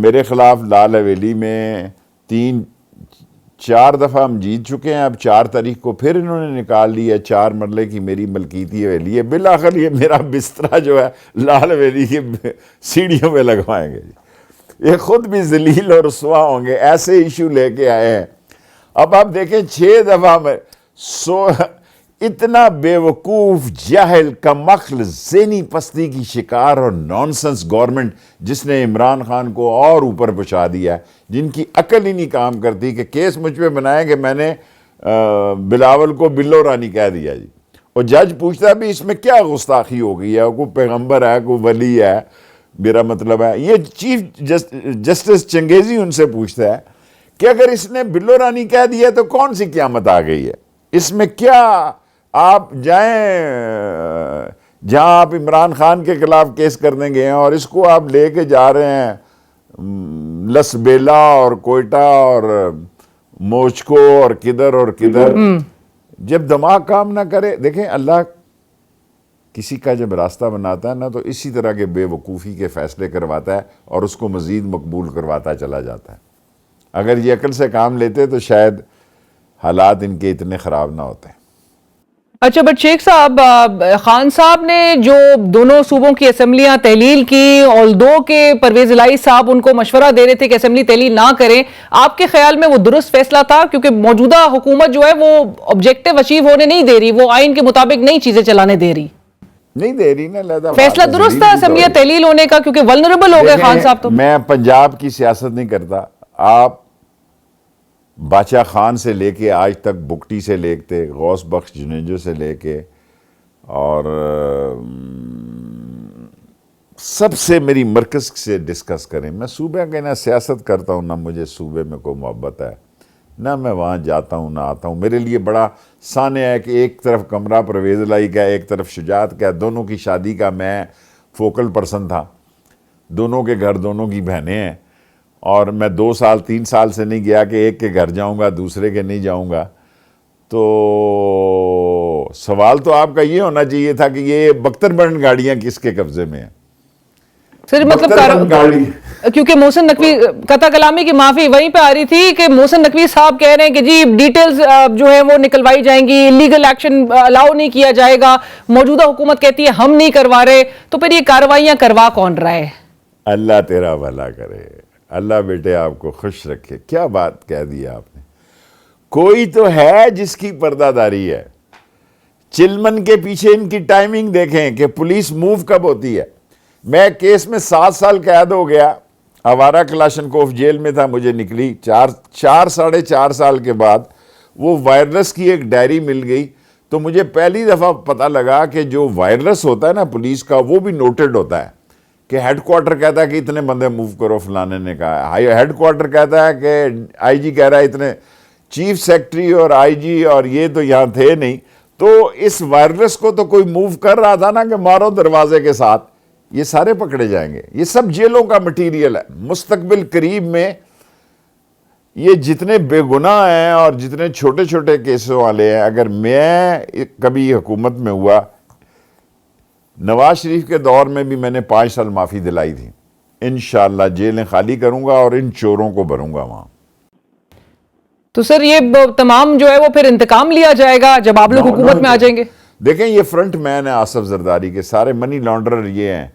میرے خلاف لال حویلی میں 4 دفعہ ہم جیت چکے ہیں. اب 4 تاریخ کو پھر انہوں نے نکال لیا 4 مرلے کی میری ملکیتی حویلی ہے. بالآخر یہ میرا بسترا جو ہے لال حویلی کی سیڑھیوں پہ لگوائیں گے. یہ خود بھی ذلیل اور رسوا ہوں گے. ایسے ایشو لے کے آئے ہیں. اب آپ دیکھیں 6 دفعہ میں اتنا بے وقوف، جاہل، کمعقل، ذہنی پستی کی شکار اور نانسنس گورنمنٹ جس نے عمران خان کو اور اوپر پہنچا دیا ہے، جن کی عقل ہی نہیں کام کرتی کہ کیس مجھ پہ بنائے کہ میں نے بلاول کو بلو رانی کہہ دیا جی. اور جج پوچھتا ہے بھی اس میں کیا گستاخی ہو گئی ہے، کوئی پیغمبر ہے، کوئی ولی ہے، میرا مطلب ہے. یہ چیف جسٹس چنگیزی ان سے پوچھتا ہے کہ اگر اس نے بلو رانی کہہ دیا تو کون سی قیامت آ گئی ہے، اس میں کیا آپ جائیں جہاں آپ عمران خان کے خلاف کیس کرنے گئے ہیں اور اس کو آپ لے کے جا رہے ہیں لس بیلا اور کوئٹہ اور موچکو اور کدھر. جب دماغ کام نہ کرے، دیکھیں اللہ کسی کا جب راستہ بناتا ہے نا تو اسی طرح کے بے وقوفی کے فیصلے کرواتا ہے اور اس کو مزید مقبول کرواتا چلا جاتا ہے. اگر یہ عقل سے کام لیتے تو شاید حالات ان کے اتنے خراب نہ ہوتے. اچھا بٹ شیخ صاحب، خان صاحب نے جو دونوں صوبوں کی اسمبلیاں تحلیل کی، although کہ پرویز الہی صاحب ان کو مشورہ دے رہے تھے کہ اسمبلی تحلیل نہ کریں، آپ کے خیال میں وہ درست فیصلہ تھا؟ کیونکہ موجودہ حکومت جو ہے وہ آبجیکٹو اچیو ہونے نہیں دے رہی، وہ آئین کے مطابق نئی چیزیں چلانے دے رہی. نہیں دے رہی نا لہذا فیصلہ درست تھا اسمبلیاں تحلیل ہونے کا، کیونکہ ولنریبل ہو گئے خان صاحب. تو میں پنجاب کی سیاست نہیں کرتا. آپ باچا خان سے لے کے آج تک بگٹی سے لے کے غوث بخش جنیجو سے لے کے اور سب سے میری مرکز سے ڈسکس کریں. میں صوبے کے نہ سیاست کرتا ہوں، نہ مجھے صوبے میں کوئی محبت ہے، نہ میں وہاں جاتا ہوں نہ آتا ہوں. میرے لیے بڑا سانیہ ہے کہ ایک طرف کمرہ پرویز الہی کا، ایک طرف شجاعت کا. دونوں کی شادی کا میں فوکل پرسن تھا. دونوں کے گھر دونوں کی بہنیں ہیں اور میں 2 سال 3 سال سے نہیں گیا کہ ایک کے گھر جاؤں گا دوسرے کے نہیں جاؤں گا. تو سوال تو آپ کا یہ ہونا چاہیے تھا کہ یہ بختر بند گاڑیاں کس کے قبضے میں ہیں. سر مطلب کیونکہ محسن نقوی قطع کلامی کی معافی وہیں پہ آ رہی تھی کہ محسن نقوی صاحب کہہ رہے ہیں کہ جی ڈیٹیلز جو ہیں وہ نکلوائی جائیں گی، لیگل ایکشن الاؤ نہیں کیا جائے گا. موجودہ حکومت کہتی ہے ہم نہیں کروا رہے، تو پھر یہ کارروائیاں کروا کون رہا ہے؟ اللہ تیرا بھلا کرے، اللہ بیٹے آپ کو خوش رکھے. کیا بات کہہ دی آپ نے. کوئی تو ہے جس کی پردہ داری ہے. چلمن کے پیچھے ان کی ٹائمنگ دیکھیں کہ پولیس موو کب ہوتی ہے. میں کیس میں 7 سال قید ہو گیا، آوارہ کلاشنکوف جیل میں تھا، مجھے نکلی 4.5 سال کے بعد وہ وائرلیس کی ایک ڈائری مل گئی. تو مجھے پہلی دفعہ پتہ لگا کہ جو وائرلیس ہوتا ہے نا پولیس کا، وہ بھی نوٹڈ ہوتا ہے کہ ہیڈ کوارٹر کہتا ہے کہ اتنے بندے موو کرو، فلانے نے کہا. ہیڈ کوارٹر کہتا ہے کہ آئی جی کہہ رہا ہے اتنے. چیف سیکٹری اور آئی جی اور یہ تو یہاں تھے نہیں. تو اس وائرلیس کو تو کوئی موو کر رہا تھا نا کہ مارو دروازے کے ساتھ. یہ سارے پکڑے جائیں گے. یہ سب جیلوں کا مٹیریل ہے. مستقبل قریب میں یہ جتنے بے گناہ ہیں اور جتنے چھوٹے چھوٹے کیسوں والے ہیں، اگر میں کبھی حکومت میں ہوا، نواز شریف کے دور میں بھی میں نے 5 سال معافی دلائی تھی. انشاءاللہ جیلیں خالی کروں گا اور ان چوروں کو بھروں گا وہاں. تو سر یہ تمام جو ہے وہ پھر انتقام لیا جائے گا جب آپ لوگ حکومت میں آ جائیں گے؟ دیکھیں یہ فرنٹ مین ہے آصف زرداری کے، سارے منی لانڈرر یہ ہیں.